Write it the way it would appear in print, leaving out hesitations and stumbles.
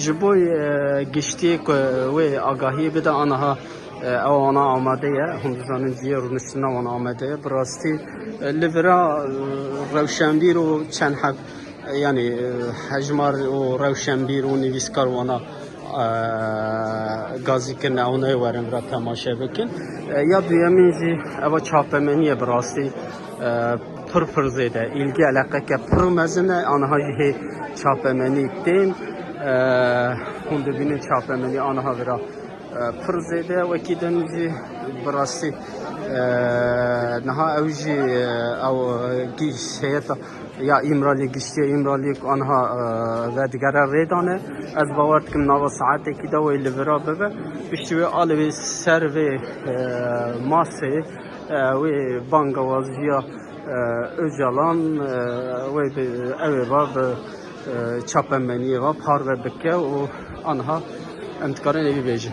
جبوی گشتی و آگاهی بده آنها آن آماده هم زنان زیاد رونشنا آن آماده براستی لیورا روشنبیر و چند حق yani hecmar o rewşenbîr û nivîskar wana gazîkirin ew nêwerin ra temaşe bikin. Ya duyemîn jî eva çapemeniye bi rastî pir zêde îlgi eleqeke pir mezin e aniha jî hê çapemenî tên hûn dibînin çapemenî aniha vira pir zêde wekî din jî bi rastî niha ew jî ew gîş heyeta ya İmralı gişti İmralı anha ve digara redane az bavar dikim nava saate ki de ve livra bebe bişti alvi ser ve mase ve bangavazya öcalan ve ev var çapemeniye var par ve beke o anha emtkarın evi beji.